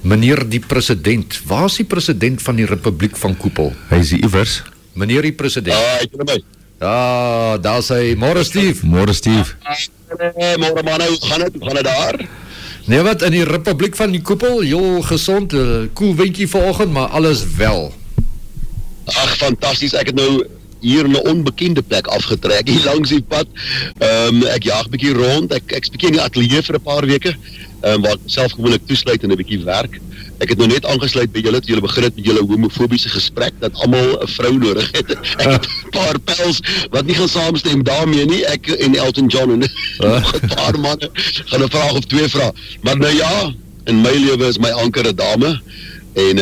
Meneer die president, waar is die president van die Republiek van Koepel? Hy is die iewers. Meneer die president. Ek ken my. Ja, daar sê, môre Steve. Môre Steve. Môre man, hoe gaan het daar? Nee wat, in die Republiek van die Koepel, heel gezond, koel windjie vanoggend, maar alles wel. Ag, fantasties, ek het nou hier in 'n onbekende plek afgetrek, hier langs die pad. Ek jaag 'n bietjie rond, ek's bietjie in die ateljee vir 'n paar weke, waar ek self gewoonlik toesluit en 'n bietjie werk. Ek het nou net aangesluit by julle, toe julle begin het met julle homofobiese gesprek, dat almal 'n vrou nodig het. Ek het 'n paar pels wat nie gaan saamstem daarmee nie, ek en Elton John en 'n paar manne gaan 'n vraag of twee vra. Maar nou ja, in my lewe is my anker 'n dame. En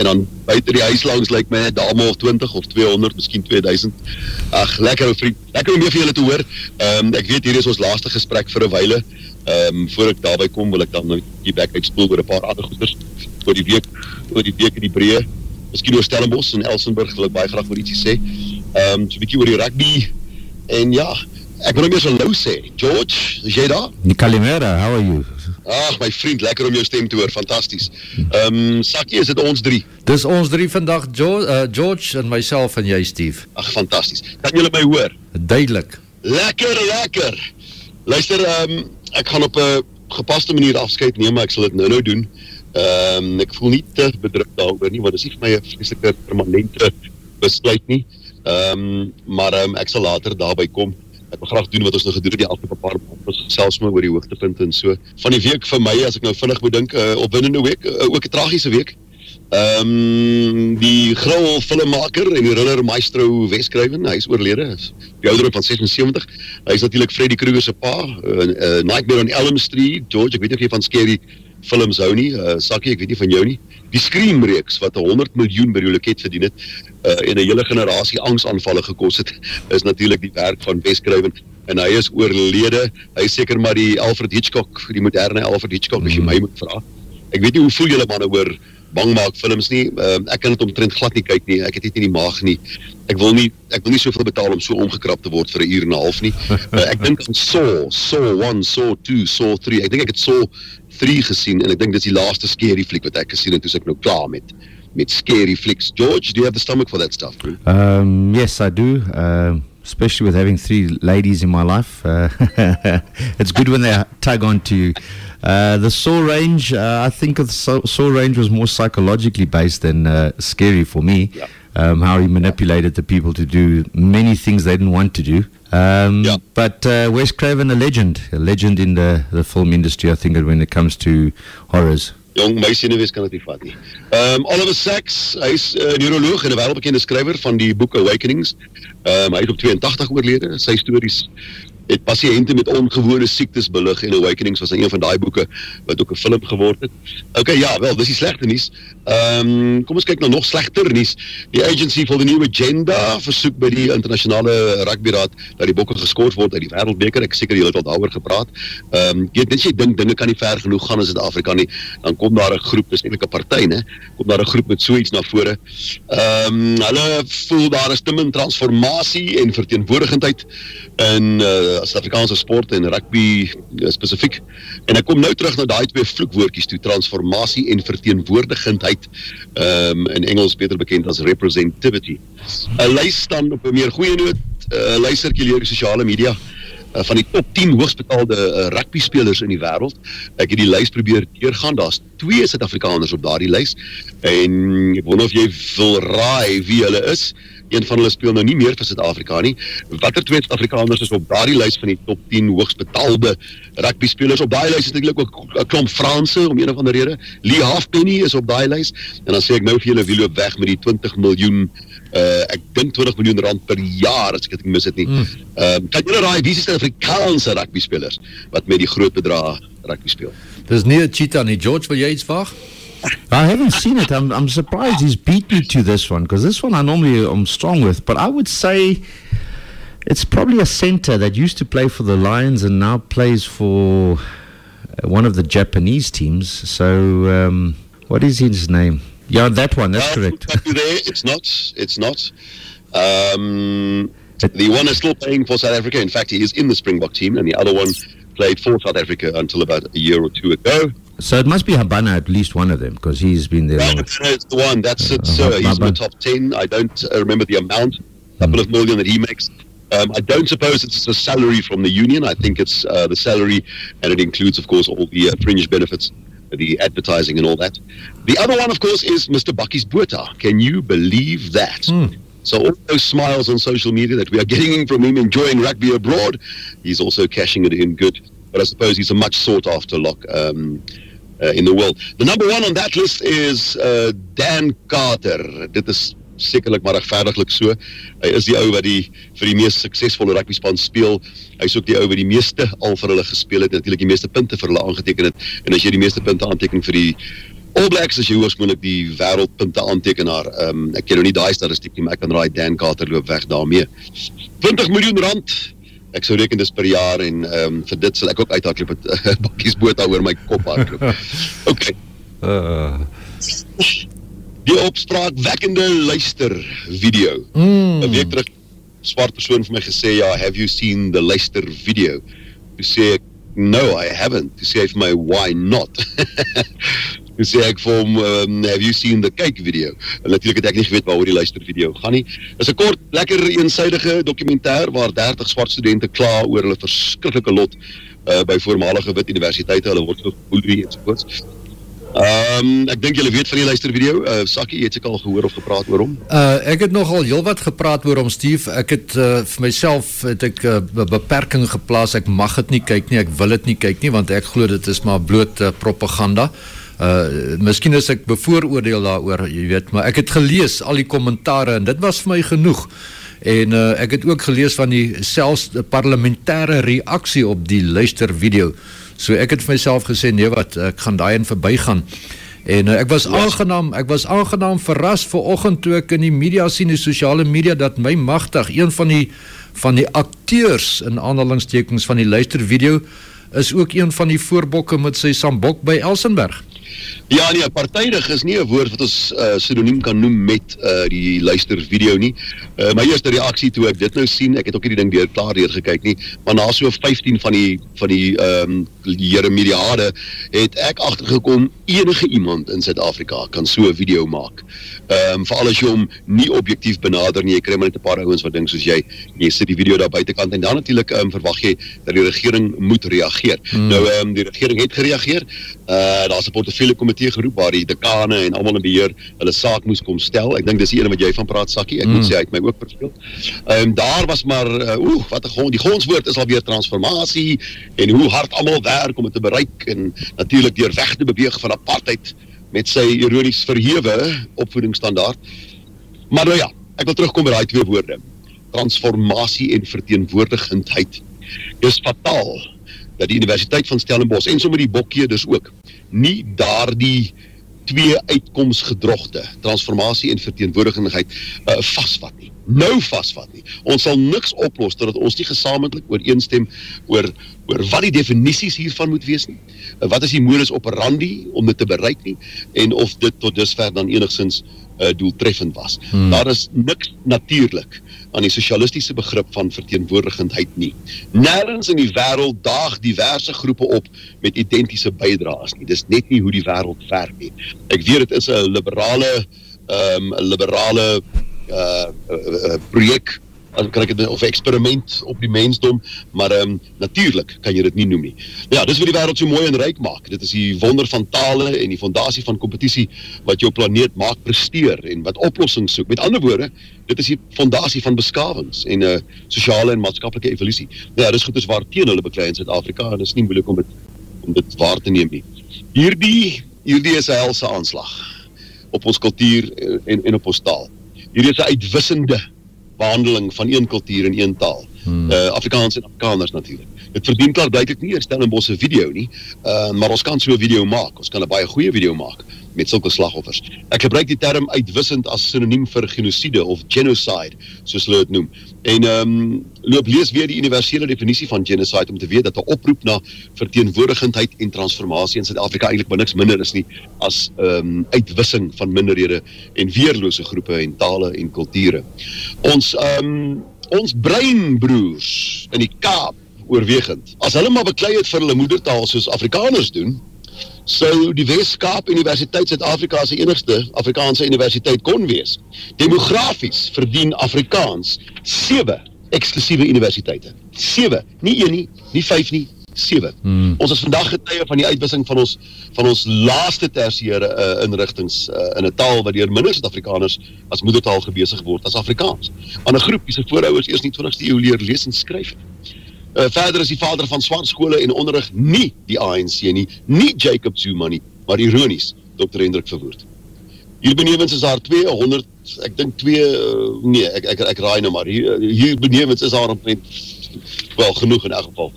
dan buite die huis langs lyk my 'n dame of 20 of 200, miskien 2000. Ag, lekker ou vriend. Lekker om weer vir julle te hoor. Ek weet hier is ons laaste gesprek vir 'n wyle. Voor ek daarby kom, wil ek dan nou die bek uitspoel oor 'n paar ander goeders oor die week in die breë. Miskien oor Stellenbosch en Elsenburg, wil ek baie graag oor ietsie sê. So 'n bietjie oor die rugby. En ja, ek wil nou meer so lou sê. George, is jy daar? Kalimera, how are you? Ag, my vriend, lekker om jou stem te hoor, fantasties. Sakkie, is dit ons drie? Dis ons drie vandag, George en myself en jy, Steve. Ag, fantasties. Kan julle my hoor? Duidelik. Lekker. Luister, ek gaan op 'n gepaste manier afskeid neem, maar ek sal dit nou doen. Ek voel nie te bedruk daaroor nie, want dit is nie vir my 'n vreeslike permanente besluit nie. Maar ek sal later daarby kom. Ek wil graag doen wat ons nou gedoen het die afgelope paar maande, ons gesels maar oor die hoogtepunte en so. Van die week vir my, as ek nou vinnig bedink, opwindende week, ook 'n tragiese week. Die gril filmmaker en die thriller maestro Wes Craven, hy is oorlede, die ouderdom van 76. Hy is natuurlik Freddy Krueger se pa, Nightmare on Elm Street. George, ek weet nie of jy van scary films hou nie, Sakkie, ek weet nie van jou nie. Die Scream-reeks, wat 100 miljoen by die loket verdien het, en 'n hele generasie angsaanvalle gekos het, is natuurlik die werk van Wes Craven. En hy is oorlede. Hy is seker maar die Alfred Hitchcock, die moderne Alfred Hitchcock, as jy my moet vra. Ek weet nie hoe voel julle manne oor bangmaak films nie. Ek kan dit omtrent glad nie kyk nie. Ek het dit in die maag nie. Ek wil nie soveel betaal om so omgekrap te word vir 'n uur en 'n half nie. Ek dink aan Saw 1, Saw 2, Saw 3. Ek dink ek het Saw 3 gesien en ek dink dis die laaste scary fliek wat ek gesien het, toe ek nou klaar met scary flicks. George, do you have the stomach for that stuff, bro? Yes, I do. Especially with having 3 ladies in my life. It's good when they tag on to you. The Saw range, I think the Saw range was more psychologically based than scary for me. Yeah. How he manipulated the people to do many things they didn't want to do. But Wes Craven, a legend in the film industry, I think, when it comes to horrors. Jong, my senuwees kan dit nie vat nie. Oliver Sacks, hy is 'n neuroloog en 'n wêreldbekende skrywer van die boek Awakenings. Hy is op 82 oorlede. Sy stories het pasiënte met ongewone siektes belig en Awakenings was een van daai boeke wat ook 'n film geword het. Okay, ja, wel, dis die slegte nuus. Kom ons kyk na nog slegter nuus. Die Agency for the New Agenda versoek by die internasionale rugbyraad dat die bokke geskort word uit die wêreldbeker. Ek seker julle het al daaroor gepraat. Net jy dink dinge kan nie ver genoeg gaan in Suid-Afrika nie, dan kom daar 'n groep, dis eintlik 'n party, né? Kom daar 'n groep met so iets na vore. Hulle voel daar is te min transformasie en verteenwoordigendheid in Suid-Afrikaanse sport en rugby spesifiek. En ek kom nou terug na daai twee vloekwoordjies toe, transformasie en verteenwoordigendheid, in Engels beter bekend as representativity. 'n Lys staan op 'n meer goeie noot, lys sirkuleer die sosiale media van die top 10 hoogsbetaalde rugby spelers in die wêreld. Ek het die lys probeer deurgaan. Daar's 2 Suid-Afrikaners op daardie lys en ek wonder of jy wil raai wie hulle is. Een van hulle speel nou nie meer vir Suid-Afrika nie. Watter 2 Suid-Afrikaners is op daardie lys van die top 10 hoogsbetaalde rugby spelers? Op daai lys is natuurlik ook 'n klomp Franse om een of ander rede. Lee Halfpenny is op daai lys en dan sê ek nou vir julle wie loop weg met die 20 miljoen ek dink 20 miljoen rand per jaar as ek dit mis het nie. Kan julle raai wie is die Afrikaanse rugby spelers wat met die groot bedrae rugby speel? Dis nie 'n cheetah nie. George, wil jy iets wag? I haven't seen it. I'm surprised he's beat me to this one, because this one I'm strong with. But I would say it's probably a center that used to play for the Lions and now plays for one of the Japanese teams. So what is his name? Yeah, that one. That's correct. It's not. The one is still playing for South Africa. In fact, he is in the Springbok team, and the other one played for South Africa until about a year or two ago. So it must be Habana, at least one of them, because he's been there long. It's the one, that's it, sir. He's in the top 10. I don't remember the amount, a couple of million that he makes. I don't suppose it's a salary from the union. I think it's the salary, and it includes, of course, all the fringe benefits, the advertising and all that. The other one, of course, is Mr. Bakkies Botha. Can you believe that? So all those smiles on social media that we are getting from him enjoying rugby abroad, he's also cashing it in good. But I suppose he's a much sought-after lock in the world. The number one on that list is Dan Carter. Dit is sekerlik maar regverdiglik so. Hy is die ou wat vir die mees suksesvolle rugby span speel. Hy is ook die ou wat die meeste al vir hulle gespeel het, natuurlik die meeste punte vir hulle aangeteken het. En as jy die meeste punte aanteken vir die All Blacks, is jy waarskynlik die wêreldpunte aantekenaar. Ek ken nou nie daai statistiek nie, maar ek kan raai Dan Carter loop weg daarmee. 20 miljoen rand. Ek sou reken dis per jaar en vir dit sal ek ook uithardloop met Bakkies Botha oor my kop hardloop. Okay. Die opspraakwekkende luister video. 'n Week terug, swart persoon vir my gesê, ja, have you seen the luister video? Toe sê ek, no, I haven't. Toe sê hy vir my, why not? Toe sê ek vir hom, have you seen the kyk video? En natuurlijk het ek nie geweet waaroor die luister video gaan nie. Dit is 'n kort, lekker eensydige dokumentêr waar 30 swart studente kla oor hulle verskriklike lot by voormalige wit universiteite. Hulle word geboelie ensovoorts. Ek dink julle weet van die luistervideo. Sakkie, het ek al gehoor of gepraat oor hom? Ek het nogal heel wat gepraat oor hom, Steve. Ek het vir myself het ek beperking geplaas. Ek mag dit nie kyk nie, ek wil dit nie kyk nie, want ek glo dit is maar bloot propaganda. Miskien is ek bevooroordeel daaroor, jy weet, maar ek het gelees al die kommentare en dit was vir my genoeg. En ek het ook gelees van selfs die parlementêre reaksie op die luistervideo. So ek het vir myself gesê, nee wat, ek gaan daai en verbygaan. En ek was aangenaam verras vanoggend toe ek in die media sien, die sosiale media, dat my magtig, een van die akteurs in aanhalingstekens van die luistervideo, is ook een van die voorbokke met sy sambok by Elsenburg. Ja, nee, partydig is nie 'n woord wat ons synoniem kan noem met die luistervideo nie. My eerste reaksie toe ek dit nou sien, ek het ook nie die ding klaar gekyk nie, maar na so 15 van die jeremiade het ek agtergekom, enige iemand in Suid-Afrika kan so 'n video maak. Veral as jy hom nie objektief benader nie, jy kry maar net 'n paar ouens wat dink soos jy sit die video daar buitekant en dan natuurlik verwag jy dat die regering moet reageer. Nou, die regering het gereageer. Daar's 'n portefeulje komitee geroep waar die dekane en almal in beheer hulle saak moes kom stel. Ek dink dis die ene wat jy van praat, Sakkie. Ek moet sê hy het my ook verspeel. Daar was maar wat 'n grond. Die grondswoord is alweer transformasie en hoe hard almal werk om dit te bereik en natuurlik deur weg te beweeg van apartheid met sy ironies verhewe opvoedingsstandaard. Maar nou ja, ek wil terugkom by daai twee woorde. Transformasie en verteenwoordigendheid. Dis fataal dat die Universiteit van Stellenbosch en sommer die Bokkie dus ook nie daardie twee uitkomsgedrogte, transformasie en verteenwoordigendheid, vasvat nie. Nou vasvat nie. Ons sal niks oplos totdat ons nie gesamentlik ooreenstem oor wat die definisies hiervan moet wees nie. Wat is die modus operandi om dit te bereik nie en of dit tot dusver dan enigstens doeltreffend was. Daar is niks natuurlik aan die sosialistiese begrip van verteenwoordigendheid nie. Nêrens in die wêreld daag diverse groepe op met identiese bydraes nie. Dis net nie hoe die wêreld werk nie. Ek weet dit is 'n liberale projek, kan ek dit of eksperiment op die mensdom, maar natuurlik kan jy dit nie noem nie. Ja, dis wat die wêreld so mooi en ryk maak. Dit is die wonder van tale en die fondasie van kompetisie wat jou planeet maak presteer en wat oplossings soek. Met ander woorde, dit is die fondasie van beskawings en sosiale en maatskaplike evolusie. Ja, dis goed is waar teen hulle beklei in Suid-Afrika en dit is nie moeilik om dit waar te neem nie. Hierdie is 'n helse aanslag op ons kultuur en op ons taal. Hierdie is 'n uitwissende behandeling van een kultuur en een taal. Afrikaans en Afrikaners natuurlik. Dit verdien klaar blyklik nie 'n Stellenbosch video nie, maar ons kan so 'n video maak. Ons kan 'n baie goeie video maak met sulke slagoffers. Ek gebruik die term uitwissend as sinoniem vir genocide of genocide, soos hulle dit noem. En lees weer die universele definisie van genocide om te weet dat 'n oproep na verteenwoordigendheid en transformasie in Suid-Afrika eintlik maar niks minder is nie as uitwissing van minderhede en weerlose groepe en tale en kulture. Ons breinbroers in die Kaap oorwegend, as hulle maar beklei het vir hulle moedertaal soos Afrikaners doen, sou die Wes-Kaap Universiteit Suid-Afrika se enigste Afrikaanse universiteit kon wees. Demografies verdien Afrikaans 7 eksklusiewe universiteite. 7, nie 1 nie, nie 5 nie, 7. Ons is vandag getuie van die uitwissing van ons laaste tersiêre inrigtings in 'n taal wat deur minder Suid-Afrikaners as moedertaal gebesig word as Afrikaans. Aan 'n groep wie se voorouers eers in die 20ste eeu leer lees en skryf. Verder is die vader van swart skole en onderrig nie die ANC nie Jacob Zuma nie, maar ironies Dr. Hendrik Verwoerd. Hier benewens is daar 200, ek dink ek raai nou maar, hier benewens is daar omtrent, wel genoeg in elk geval,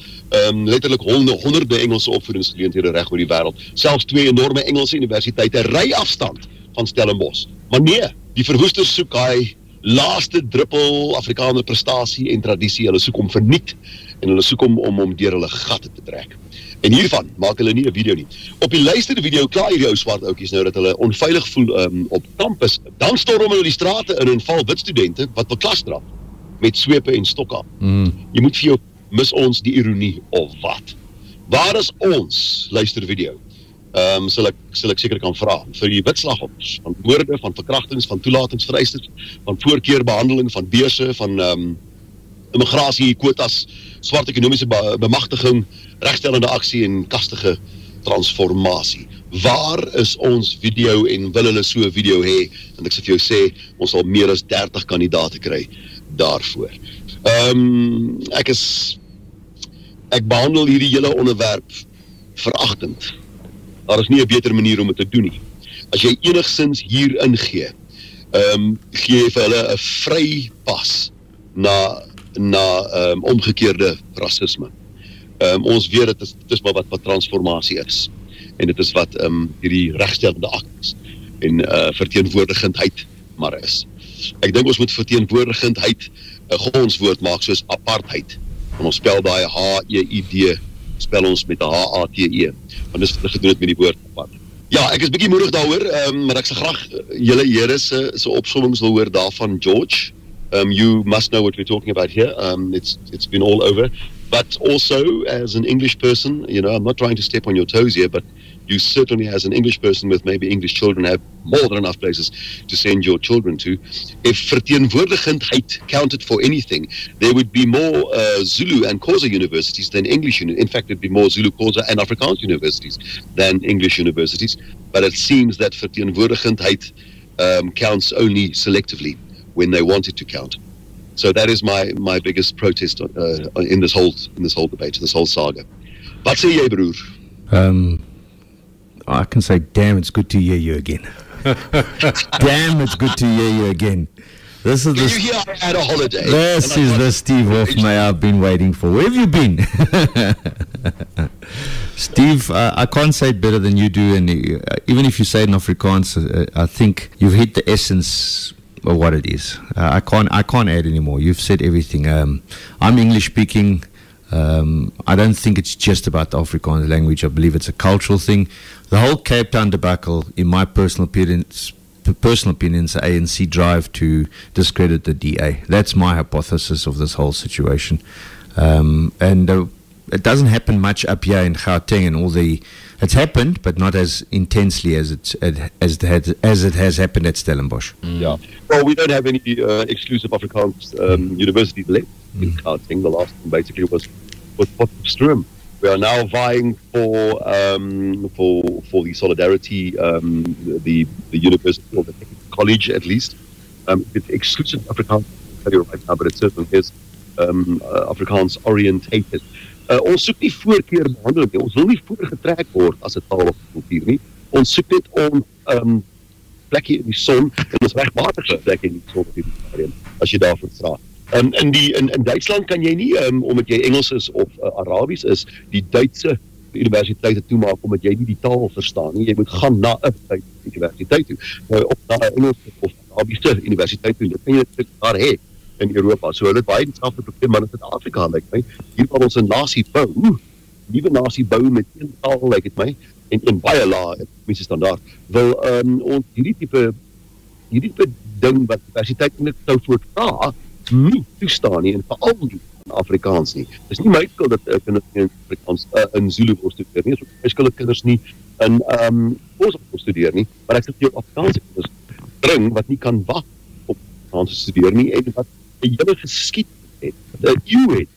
letterlik honderde Engelse opvoedingsgeleenthede reg oor die wêreld, selfs 2 enorme Engelse universiteite ry afstand van Stellenbosch. Maar nee, die verwoesters soek hy laaste druppel Afrikaner prestasie en tradisie, hulle soek om verniet, en hulle soek om deur hulle gatte te trek. En hiervan maak hulle nie 'n video nie. Op die luisterde video klaar hierdie ou swart ouetjies nou dat hulle onveilig voel op kampus. Dan storm hulle die strate in en val wit studente wat wil klas draf met swepe en stokke. Jy moet vir jou, mis ons die ironie of wat? Waar is ons luister video? Sal ek seker kan vra vir die wit slagoffers van moorde, van verkrachtings, van toelatingsvereistes, van voorkeurbehandeling, van beurse, van immigrasie, quotas, swart ekonomiese bemagtiging, regstellende aksie en kastige transformasie. Waar is ons video en wil hulle so 'n video hê? En ek sê vir jou sê, ons sal meer as 30 kandidate kry daarvoor. Ek behandel hierdie hele onderwerp veragtend. Daar is nie 'n beter manier om dit te doen nie. As jy enigsins hier ingee, gee jy vir hulle 'n vry pas na omgekeerde rasisme. Ons weet dit is maar wat transformasie is. En dit is wat hierdie regstellende akties en verteenwoordigendheid maar is. Ek dink ons moet verteenwoordigendheid 'n gonswoord maak soos apartheid. En ons spel daai H-E-I-D, spel ons met 'n H-A-T-E. Want dis wat gedoen het met die woord apart. Ja, ek is bietjie moedig daaroor, maar ek sal graag julle here se opsommings wil hoor daarvan, George. You must know what we're talking about here. It's been all over. But also, as an English person, I'm not trying to step on your toes here, but you certainly, as an English person with maybe English children, have more than enough places to send your children to. If verteenwoordigendheid counted for anything, there would be more Zulu and Xhosa universities than English. In fact, there'd be more Zulu, Xhosa and Afrikaans universities than English universities. But it seems that verteenwoordigendheid counts only selectively when they want it to count. So that is my biggest protest in this whole debate, this whole saga. Wat sê jy, broer? I can say, damn, it's good to hear you again. Damn, it's good to hear you again. This is you hear I had a holiday. This is the Steve Hofmeyr I've been waiting for. Where have you been? Steve, I can't say it better than you do, and even if you say it in Afrikaans, I think you've hit the essence of what it is. I can't add anymore. You've said everything. I'm English speaking. I don't think it's just about the Afrikaans language. I believe it's a cultural thing. The whole Cape Town debacle, in my personal opinion, is the ANC drive to discredit the DA. That's my hypothesis of this whole situation. It doesn't happen much up here in Gauteng and all the. It's happened, but not as intensely as it has happened at Stellenbosch. Yeah. Well, we don't have any exclusive Afrikaans universities left in Gauteng. The last one basically was Potchefstroom. We are now vying for the Solidarity, the university or the technical college at least. It's exclusive Afrikaans, right now, but it certainly is Afrikaans orientated. Ons soek nie voorkeurbehandeling nie. Ons wil nie voorgetrek word as 'n taal of kultuur nie. Ons soek net ons plekkie in die son en ons regmatige plek in die son op die stadium, as jy daarvoor vra. In Duitsland kan jy nie, omdat jy Engels is of Arabies is, die Duitse universiteite toemaak omdat jy nie die taal verstaan nie. Jy moet gaan na 'n Duitse universiteit toe. Of na 'n Engels of Arabiese universiteit toe. Dit kan jy net daar hê in Europa. So hulle het baie dieselfde probleem maar in Suid-Afrika, lyk my. Hier kan ons 'n nasie bou, nuwe nasie bou met een taal, lyk dit my, en baie lae mense standaard. Wil ons hierdie tipe ding wat universiteite net sou voortvra nie toestaan nie, en veral nie van Afrikaans nie. Dis nie my skuld dat kinders nie in Afrikaans in Zulu wil studeer nie. Dis ook my skuld dat kinders nie in Xhosa wil studeer nie, maar ek sê jou Afrikaanse kinders bring wat nie kan wag op Afrikaans te studeer nie en wat 'n hele geskiedenis het, 'n eeu het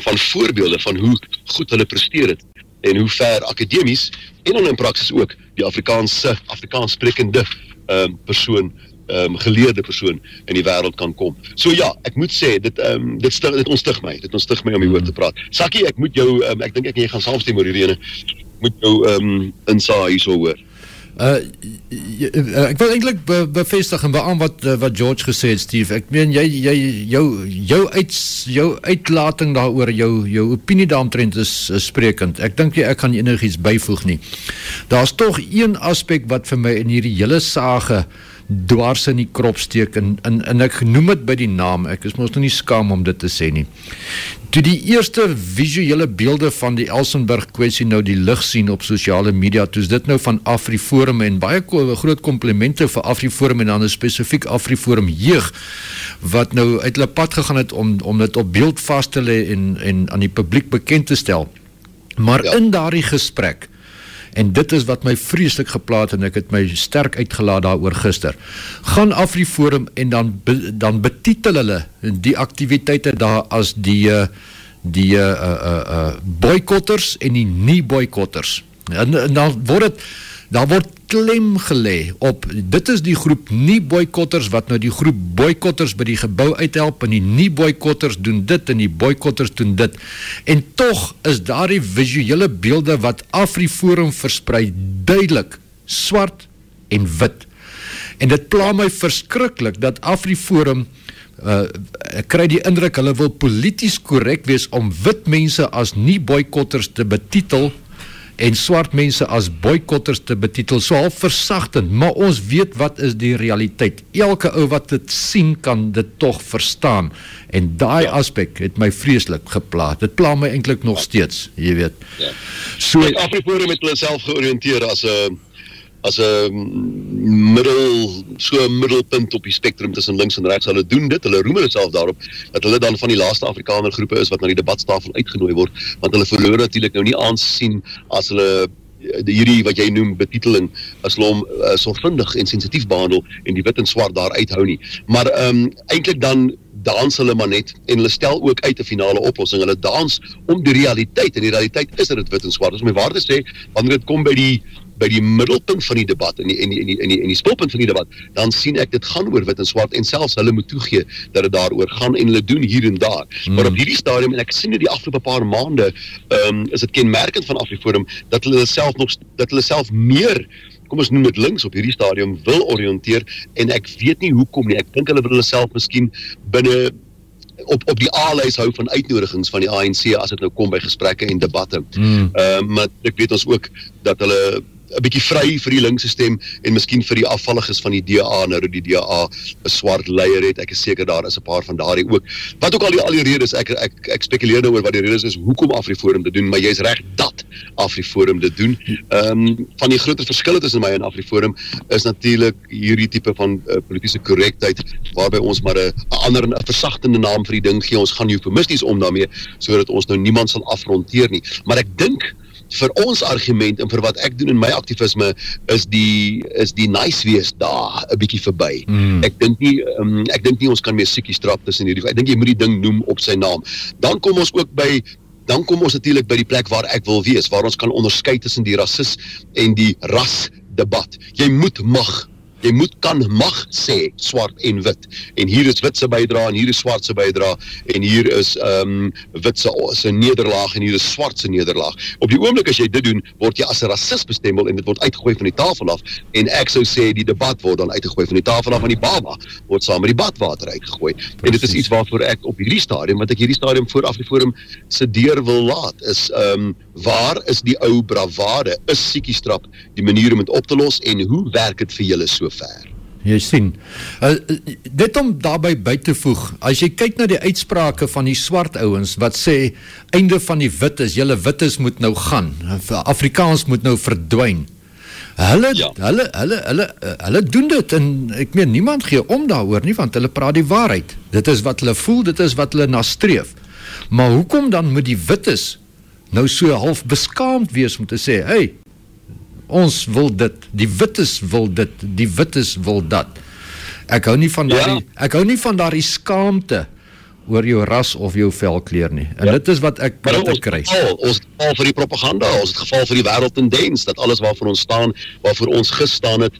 van voorbeelde van hoe goed hulle presteer het en hoe ver akademies en dan in praksis ook die Afrikaans sprekende persoon, geleerde persoon in die wêreld kan kom. So ja, ek moet sê, dit ontstig my om hieroor te praat. Sakkie, ek moet jou, ek dink jy gaan saamstem oor hierdie ene, moet jou insaag hierso hoor. Ek wil eintlik bevestig en beaam wat George gesê het, Steve. Ek meen jou uitlating daaroor, jou opinie daaromtrent is sprekend. Ek dink ek gaan enigiets byvoeg nie. Daar's tog een aspek wat vir my in hierdie hele sage dwars in die krop steek en ek noem dit by die naam. Ek is mos nog nie skaam om dit te sê nie. Toe die eerste visuele beelde van die Elsenburg kwessie nou die lig sien op sosiale media, toe is dit nou van AfriForum en baie groot komplimente vir AfriForum en dan spesifiek AfriForum jeug wat nou uit hulle pad gegaan het om dit op beeld vas te lê en aan die publiek bekend te stel. Maar in daardie gesprek, en dit is wat my vreeslik geplaat en ek het my sterk uitgelaat daaroor gister, gaan AfriForum en dan betitel hulle die aktiwiteite daar as die boykotters en die nie-boykotters. En daar word klem gelê op, dit is die groep nie-boykotters wat nou die groep boykotters by die gebou uithelp en die nie-boykotters doen dit en die boykotters doen dit. En tog is daar die visuele beelde wat AfriForum versprei duidelik, swart en wit. En dit pla my verskriklik dat AfriForum ek kry die indruk hulle wil polities korrek wees om wit mense as nie-boykotters te betitel en swart mense as boykotters te betitel, so half versagtend, maar ons weet wat is die realiteit. Elke ou wat dit sien kan dit tog verstaan, en daai aspek het my vreeslik geplaag. Dit pla my eintlik nog steeds, jy weet. Ja. So AfriForum het hulle self georiënteer as 'n middelpunt op die spektrum tussen links en regs. Hulle doen dit, hulle roem hulle self daarop, dat hulle dan van die laaste Afrikaner groepe is wat na die debatstafel uitgenooi word, want hulle verloor natuurlik nou nie aansien as hulle hierdie wat jy noem betiteling, as hulle hom sorgvuldig en sensitief behandel en die wit en swart daar uithou nie. Maar eintlik dan dans hulle maar net en hulle stel ook uit 'n finale oplossing. Hulle dans om die realiteit en die realiteit is dat dit wit en swart is. Om my waar te sê, wanneer dit kom by die middelpunt van die debat en die spulpunt van die debat, dan sien ek dit gaan oor wit en swart en selfs hulle moet toegee dat dit daaroor gaan en hulle doen hier en daar. Maar op hierdie stadium, en ek sien dit die afgelope paar maande, is dit kenmerkend van AfriForum dat hulle self meer, kom ons noem dit links op hierdie stadium, wil oriënteer en ek weet nie hoekom nie. Ek dink hulle wil hulle self miskien binne op die A-lys hou van uitnodigings van die ANC as dit nou kom by gesprekke en debatte. Maar ek weet ons ook dat hulle 'n bietjie vry vir die linkse stem en miskien vir die afvalliges van die DA, nou dat die DA 'n swart leier het. Ek is seker daar is 'n paar van daardie ook. Wat ook al die redes, ek spekuleer nou oor wat die redes is hoekom AfriForum dit doen, maar jy's reg dat AfriForum dit doen. Van die groter verskille tussen my en AfriForum is natuurlik hierdie tipe van politieke korrektheid waarby ons maar 'n versagtende naam vir die ding gee. Ons gaan eufemisties om daarmee sodat ons nou niemand sal afronteer nie. Maar ek dink vir ons argument en vir wat ek doen in my aktivisme is die nice wees daar 'n bietjie verby. Ek dink nie ons kan meer siekies trap tussen hierdie. Ek dink jy moet die ding noem op sy naam. Dan kom ons natuurlik by die plek waar ek wil wees, waar ons kan onderskei tussen die rasis en die rasdebat. Jy mag sê swart en wit. En hier is wit se bydrae en hier is swart se bydrae en hier is wit se nederlaag en hier is swart se nederlaag. Op die oomblik as jy dit doen, word jy as 'n rasis bestempel en dit word uitgegooi van die tafel af. En ek sou sê die debat word dan uitgegooi van die tafel af en die baba word saam met die badwater uitgegooi. Precies. En dit is iets waarvoor ek op hierdie stadium, wat ek hierdie stadium voor AfriForum se deur wil laat, is waar is die ou bravade? Is siekiestrap die manier om dit op te los en hoe werk dit vir julle so ver? Jy sien, dit om daarby by te voeg, as jy kyk na die uitsprake van die swart ouens wat sê, einde van die wites, julle wites moet nou gaan, Afrikaans moet nou verdwyn. Hulle doen dit en ek meen niemand gee om daaroor nie, want hulle praat die waarheid. Dit is wat hulle voel, dit is wat hulle nastreef. Maar hoekom dan moet die wites nou so half beskaamd wees om te sê, hey, ons wil dit, die wites wil dit, die wites wil dat. Ek hou nie van daardie skaamte oor jou ras of jou velkleur nie. En dit is wat ek kry. Ons het geval vir die propaganda, ons het geval vir die wêreldtendens, dat alles waarvoor ons staan, waarvoor ons gestaan het,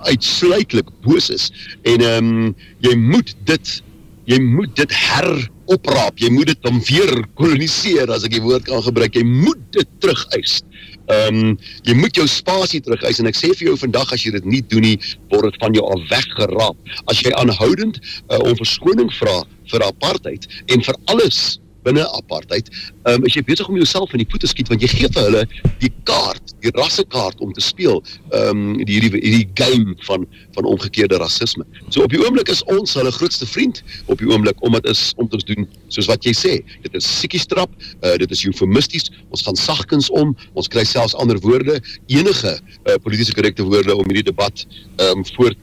uitsluitlik boos is. En jy moet dit heropraap, jy moet dit dan weer koloniseer, as ek die woord kan gebruik, jy moet dit terugeis. Jy moet jou spasie terugeis, en ek sê vir jou vandag, as jy dit nie doen nie, word dit van jou al weggeraap. As jy aanhoudend om verskoning vra vir apartheid, en vir alles binne apartheid, is jy besig om jouself in die voete skiet, want jy gee vir hulle die kaart, die rassekaart om te speel, hierdie game van omgekeerde rassisme. So op die oomblik is ons hulle grootste vriend, op die oomblik, omdat is om te doen, soos wat jy sê, dit is siekies-trap, dit is eufemisties, ons gaan sagkens om, ons kry selfs ander woorde, enige politiese korrekte woorde om hierdie debat voort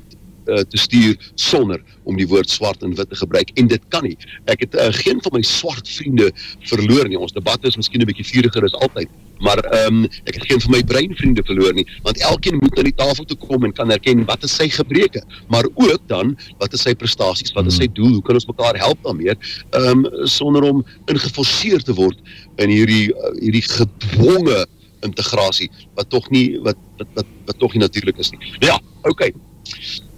te stuur sonder om die woord swart en wit te gebruik, en dit kan nie. Ek het geen van my swart vriende verloor nie, ons debat is miskien 'n bietjie vuriger as altyd, maar ek het geen van my bruin vriende verloor nie, want elkeen moet na die tafel toe kom en kan erken wat is sy gebreke, maar ook dan, wat is sy prestasies, wat is sy doel, hoe kan ons mekaar help daarmee, sonder om ingeforceer te word in hierdie gedwonge integrasie, wat tog nie natuurlik is nie. Ja, okay.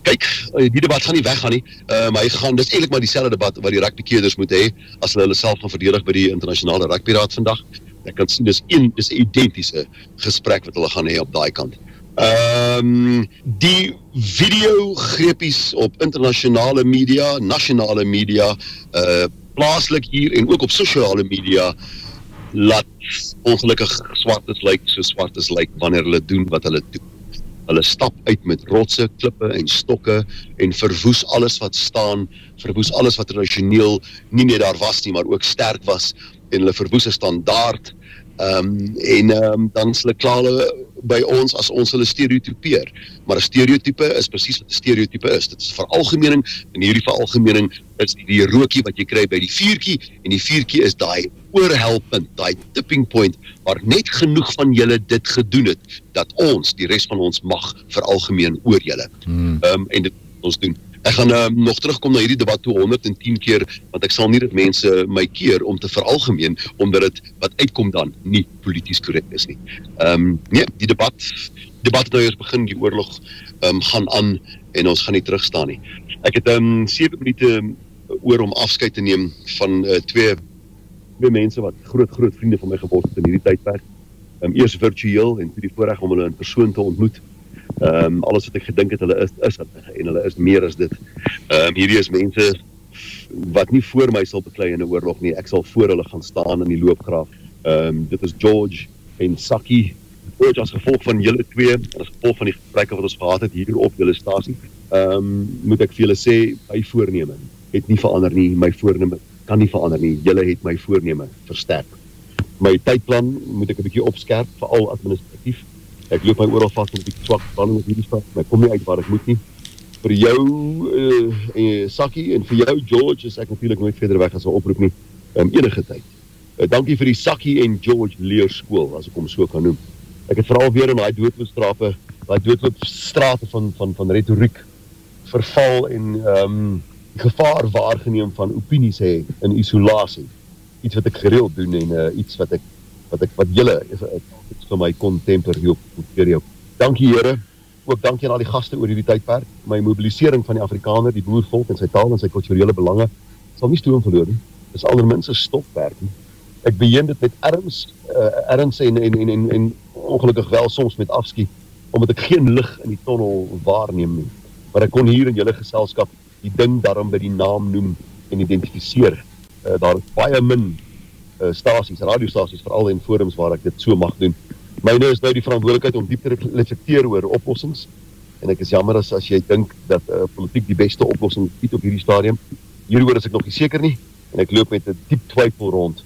Kyk, die debat gaan nie weggaan nie, maar dis eintlik maar dieselfde debat wat die rugbykeerders moet hê, as hulle self gaan verdedig by die internasionale rugbyraad vandag. Ek kan sien, dis 'n identiese gesprek wat hulle gaan hê op daai kant. Die videogreepies op internasionale media, nasionale media, plaaslik hier en ook op sosiale media, laat ongelukkig swartes lyk so swartes lyk wanneer hulle doen wat hulle doen. Hulle stap uit met rotse, klippe en stokke en verwoes alles wat staan, verwoes alles wat tradisioneel nie net daar was nie, maar ook sterk was, en hulle verwoes 'n standaard, dan kla hulle by ons as ons hulle stereotypeer. Maar 'n stereotype is presies wat 'n stereotype is. Dit is veralgemening, en hierdie veralgemening is die rookie wat jy kry by die vuurtjie, en die vuurtjie is daai oorhelpunt, daai tipping point, waar net genoeg van julle dit gedoen het, dat ons, die res van ons mag veralgemeen oor julle. En dit ons doen. Ek gaan nog terugkom na hierdie debat toe 110 keer, want ek sal nie dat mense my keer om te veralgemeen, omdat dit wat uitkom dan nie polities korrek is nie. Nee, die debat het nou eers begin, die oorlog gaan aan, en ons gaan nie terugstaan nie. Ek het 7 minute oor om afskeid te neem van twee mense wat groot vriende van my geword het in hierdie tydperk. Eers virtueel, en toe die voorreg om hulle in persoon te ontmoet. Alles wat ek gedink het, hulle is en hulle is meer as dit. Hierdie is mense wat nie voor my sal beklei in 'n oorlog nie, ek sal voor hulle gaan staan in die loopgraaf. Dit is George en Sakkie. George as gevolg van julle twee, as gevolg van die gesprekke wat ons gehad het hier op julle stasie, moet ek vir julle sê, my voorneme het nie verander nie, my voorneme kan nie verander nie, julle het my voorneme versterk. My tydplan moet ek 'n bietjie opskerp, veral administratief. Ek loop my oral vas om 'n bietjie swak planning op hierdie stad, maar ek kom nie uit waar ek moet nie. Vir jou, Sakkie, en vir jou, George, is ek natuurlik nooit verder weg as 'n oproep nie, enige tyd. Dankie vir die Sakkie en George leerskool, as ek hom so kan noem. Ek het veral weer in daai doodloopstrate van retoriek verval en gevaar waargeneem van opinies hê in isolasie. Iets wat ek gereeld doen en iets wat julle vir my kontemper hier op stereo. Dankie Here, ook dankie aan al die gaste oor hierdie tydperk. My mobilisering van die Afrikaner, die boervolk en sy taal en sy kulturele belange sal nie stoom verloor nie. Dis allerminst 'n stokperd nie. Ek beheen dit met erns en ongelukkig wel soms met afskie, omdat ek geen lig in die tonnel waarneem nie. Maar ek kon hier in julle geselskap die ding daarom by die naam noem en identifiseer. Daar is baie min stasies, radiostasies, veral in forums waar ek dit so mag doen. Myne is nou die verantwoordelikheid om diep te reflekteer oor oplossings, en ek is jammer as jy dink dat politiek die beste oplossing bied op hierdie stadium. Hieroor is ek nog nie seker nie, en ek loop met 'n diep twyfel rond.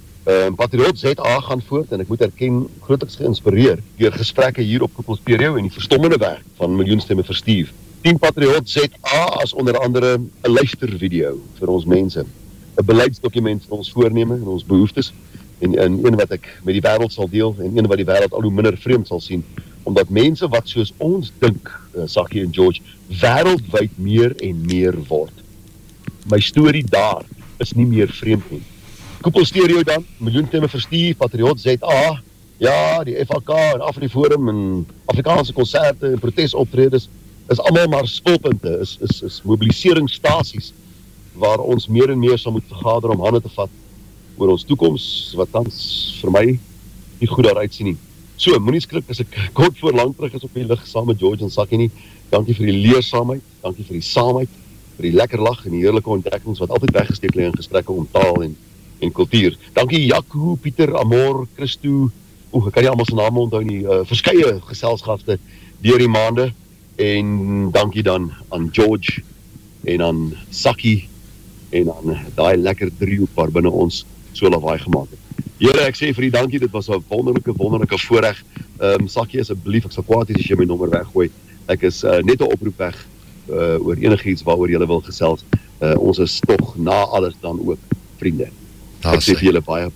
Patriot ZA gaan voort, en ek moet erken, grootliks geïnspireer deur gesprekke hier op Koppel Stereo en die verstommende werk van Miljoen Stemme vir Steve. Team Patriot ZA as onder andere 'n luistervideo vir ons mense. 'n beleidsdokument van ons voorneme en ons behoeftes, en een wat ek met die wêreld sal deel, en een wat die wêreld al hoe minder vreemd sal sien, omdat mense wat soos ons dink, Sakkie en George, wêreldwyd meer en meer word. My storie daar is nie meer vreemd nie. Koepel Stereo dan, miljoen stemme verstuur, Patriot ZA, ja, die FHK en Afriforum en Afrikaanse konserte en protesoptredes is almal maar spulpunte, is mobiliseringsstasies waar ons meer en meer sal moet vergader om hande te vat oor ons toekoms, wat tans vir my nie goed daaruit sien nie. So, moenie skrik as ek kort voor lang terug is op die lig saam met George en Sakkie nie. Dankie vir die leersaamheid, dankie vir die saamheid, vir die lekker lag en die heerlike ontdekkings wat altyd weggesteek lê in gesprekke om taal en kultuur. Dankie Jaco, Pieter, Amor, Christo, ek kan nie almal se name onthou nie, verskeie geselskapte deur die maande, en dankie dan aan George en aan Sakkie en aan daai lekker driehoek waar binne ons so lawaai gemaak het. Here, ek sê vir die dankie, dit was 'n wonderlike voorreg. Sakkie, asseblief, ek sal kwaad wees as jy my nommer weggooi. Ek is net 'n oproep weg oor enigiets waaroor jy wil gesels. Ons is tog na alles dan ook vriende. Ek sê vir julle baie.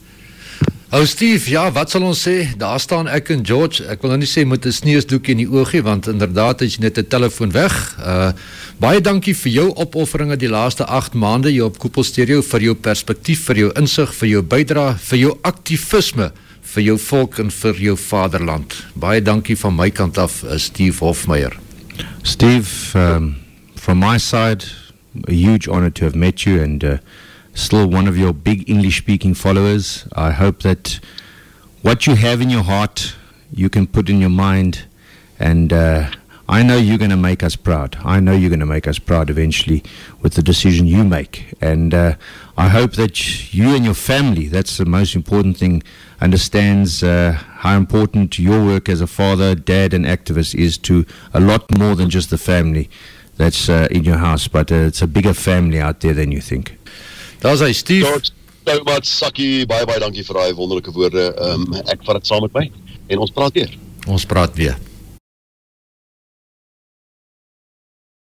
Ou Steve, ja, wat sal ons sê? Daar staan ek en George. Ek wil nou nie sê met 'n sneeusdoek in die oogie, want inderdaad is jy net 'n telefoon weg. Baie dankie vir jou opofferinge die laaste 8 maande hier op Koepel Stereo, vir jou perspektief, vir jou insig, vir jou bydrae, vir jou aktivisme, vir jou volk en vir jou vaderland. Baie dankie van my kant af, Steve Hofmeyer. Steve, from my side, a huge honor to have met you, and still one of your big English-speaking followers. I hope that what you have in your heart, you can put in your mind, and I know you're going to make us proud. I know you're going to make us proud eventually with the decision you make, and I hope that you and your family, that's the most important thing, understands how important your work as a father, dad and activist is to a lot more than just the family that's in your house, but it's a bigger family out there than you think. Daar's hy, Steve. George, so much, Sakkie, baie dankie vir daai wonderlike woorde. Ek vat dit saam met my en ons praat weer. Ons praat weer.